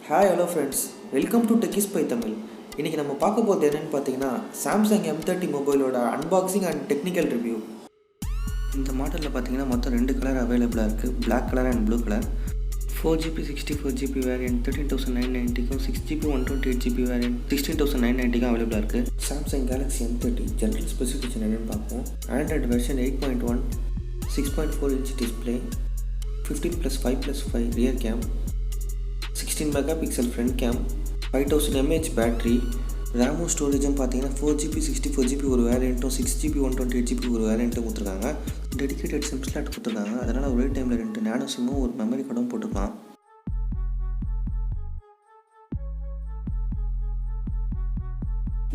Hi hello friends, welcome to Techies by Tamil. இன்றைக்கி நம்ம பார்க்க போகிறது என்னென்னு பார்த்தீங்கன்னா சாம்சங் M30 மொபைலோட அன்பாக்சிங் அண்ட் டெக்னிக்கல் ரிவ்யூ. இந்த மாடலில் பார்த்தீங்கன்னா மொத்தம் 2 கலர் அவைலபிளாக இருக்குது, black colour and blue colour. 4GB 64GB variant 13,990க்கும் 6GB 128GB வேரியன்ட் 16,990க்கும் அவைலபிளாக இருக்குது. Samsung Galaxy M30 general specification என்னென்னு பார்ப்போம். Android version 8.1, 6.4 inch display, 15+5+5 rear cam, 16 megapixel front cam, 5000 mAh battery. ரேமும் ஸ்டோரேஜும் பார்த்தீங்கன்னா 4GB 64GB ஒரு வேரியண்ட்டும் 6GB 128GB ஒரு வேரியண்ட்டும் கொடுத்துருக்காங்க. டெடிக்கேட்டட் சிம் ஸ்லாட் கொடுத்துருக்காங்க, அதனால் ஒரே டைமில் 2 நேனோ சிம்மும் ஒரு மெமரி கார்டும் போட்டுக்கலாம்.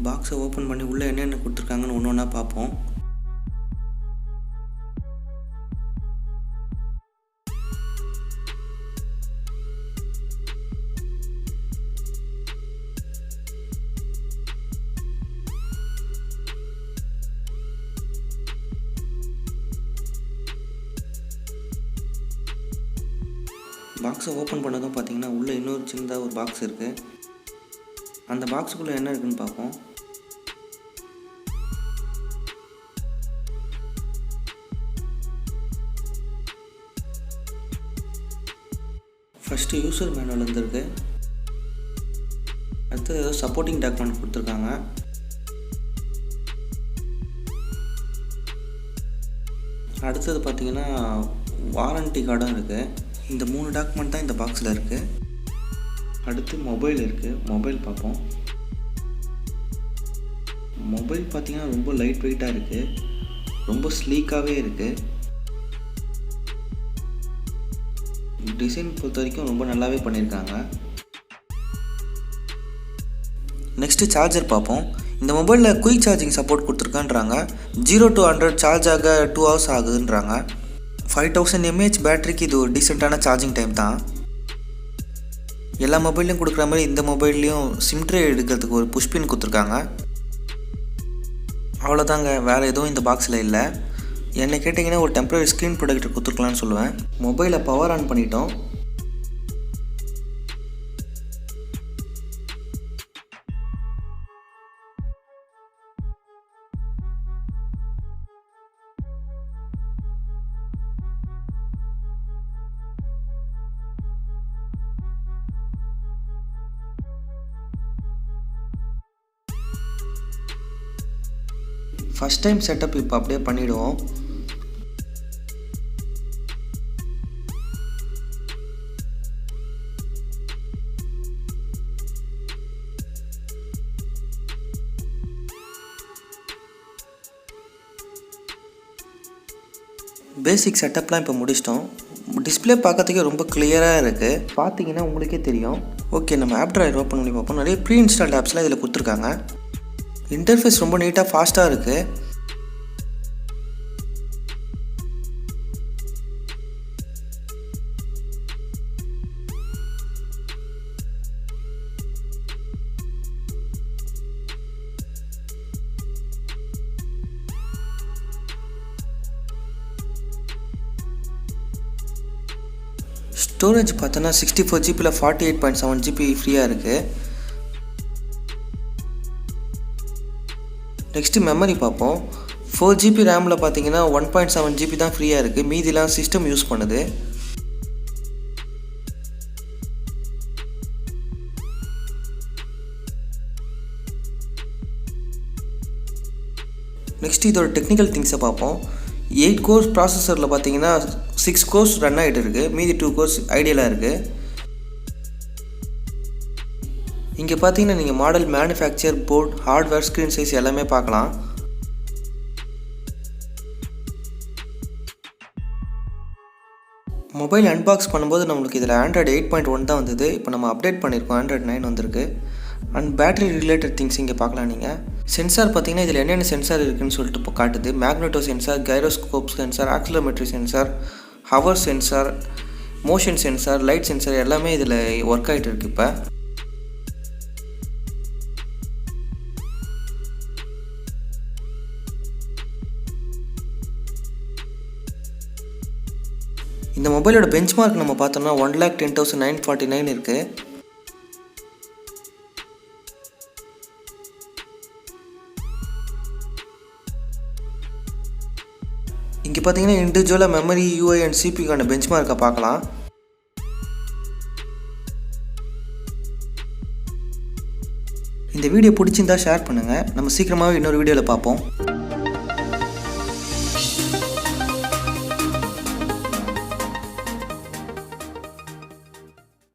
பாக்ஸை ஓப்பன் பண்ணி உள்ளே என்னென்ன கொடுத்துருக்காங்கன்னு ஒன்று ஒன்றா பார்ப்போம். பாக்ஸை ஓப்பன் பண்ணதும் பார்த்தீங்கன்னா உள்ளே இன்னொரு சின்னதாக ஒரு பாக்ஸ் இருக்குது. அந்த பாக்ஸுக்குள்ளே என்ன இருக்குதுன்னு பார்ப்போம். ஃபஸ்ட்டு யூசர் மேனுவல் வந்துருக்கு. அடுத்தது ஏதோ சப்போர்ட்டிங் டாக்குமெண்ட் கொடுத்துருக்காங்க. அடுத்தது பார்த்தீங்கன்னா வாரண்டி கார்டும் இருக்குது. இந்த 3 டாக்குமெண்ட் தான் இந்த பாக்ஸில் இருக்குது. அடுத்து மொபைல் இருக்குது, மொபைல் பார்ப்போம். மொபைல் பார்த்திங்கன்னா ரொம்ப லைட் வெயிட்டாக இருக்குது, ரொம்ப ஸ்லீக்காகவே இருக்குது. டிசைன் பொறுத்த வரைக்கும் ரொம்ப நல்லாவே பண்ணியிருக்காங்க. நெக்ஸ்ட்டு சார்ஜர் பார்ப்போம். இந்த மொபைலில் குயிக் சார்ஜிங் சப்போர்ட் கொடுத்துருக்கான்றாங்க. 0 to 100 சார்ஜ் ஆக 2 hours ஆகுதுன்றாங்க. 5000 mAh பேட்டரிக்கு இது ஒரு டீசெண்டான சார்ஜிங் டைம் தான். எல்லா மொபைல்லையும் கொடுக்குற மாதிரி இந்த மொபைல்லையும் சிம் ட்ரே எடுக்கிறதுக்கு ஒரு புஷ்பின் கொடுத்துருக்காங்க. அவ்வளோதாங்க, வேறு எதுவும் இந்த பாக்ஸில் இல்லை. என்னை கேட்டிங்கன்னா ஒரு டெம்பரரி ஸ்க்ரீன் ப்ரொடெக்டர் கொடுத்துருக்கலான்னு சொல்லுவேன். மொபைலை பவர் ஆன் பண்ணிட்டோம். ஃபஸ்ட் டைம் செட்டப் இப்போ அப்படியே பண்ணிவிடுவோம். பேசிக் செட்டப்லாம் இப்போ முடிச்சிட்டோம். டிஸ்பிளே பார்க்கறதுக்கே ரொம்ப கிளியராக இருக்குது, பார்த்தீங்கன்னா உங்களுக்கே தெரியும். ஓகே, நம்ம ஆப் ட்ராயர் ஓப்பன் பண்ணி பார்ப்போம். நிறைய ப்ரீ இன்ஸ்டால்ட் ஆப்ஸ்லாம் இதில் கொடுத்துருக்காங்க. இன்டர்ஃபேஸ் ரொம்ப நீட்டாக ஃபாஸ்ட்டாக இருக்குது. ஸ்டோரேஜ் பார்த்தோன்னா 64GB 48.7GB ஃப்ரீயாக இருக்குது. நெக்ஸ்ட்டு மெமரி பார்ப்போம். 4GB ரேமில் பார்த்தீங்கன்னா 1.7GB தான் ஃப்ரீயாக இருக்குது, மீதிலாம் சிஸ்டம் யூஸ் பண்ணுது. நெக்ஸ்ட் இதோட டெக்னிக்கல் திங்ஸை பார்ப்போம். 8 கோர்ஸ் ப்ராசஸரில் பார்த்தீங்கன்னா 6 கோர்ஸ் ரன் ஆகிட்டு இருக்குது, மீதி 2 கோர்ஸ் ஐடியலாக இருக்குது. இங்கே பார்த்தீங்கன்னா நீங்கள் model, manufacturer, board, hardware, screen size எல்லாமே பார்க்கலாம். மொபைல் அன்பாக்ஸ் பண்ணும்போது நம்மளுக்கு இதில் ஆண்ட்ராய்டு 8.1 தான் வந்தது. இப்போ நம்ம அப்டேட் பண்ணியிருக்கோம், ஆண்ட்ராய்டு 9 வந்திருக்கு. அண்ட் பேட்டரி ரிலேட்டட் திங்ஸ் இங்கே பார்க்கலாம். நீங்கள் சென்சார் பார்த்தீங்கன்னா இதில் என்னென்ன சென்சார் இருக்குதுன்னு சொல்லிட்டு இப்போ காட்டுது. Magneto sensor, gyroscope sensor, accelerometer sensor, hour sensor, motion sensor, light sensor எல்லாமே இதில் ஒர்க் ஆகிட்டு இருக்குது. இப்போ இந்த மொபைலோட பெஞ்ச்மார்க் நம்ம பார்த்தோம்னா 1,10,949 இருக்குது. இங்கே பார்த்தீங்கன்னா இண்டிவிஜுவலாக மெமரி, யூஐ அண்ட் சிபிக்கான பெஞ்ச்மார்க்கை பார்க்கலாம். இந்த வீடியோ பிடிச்சிருந்தா ஷேர் பண்ணுங்கள். நம்ம சீக்கிரமாகவே இன்னொரு வீடியோவில் பார்ப்போம்.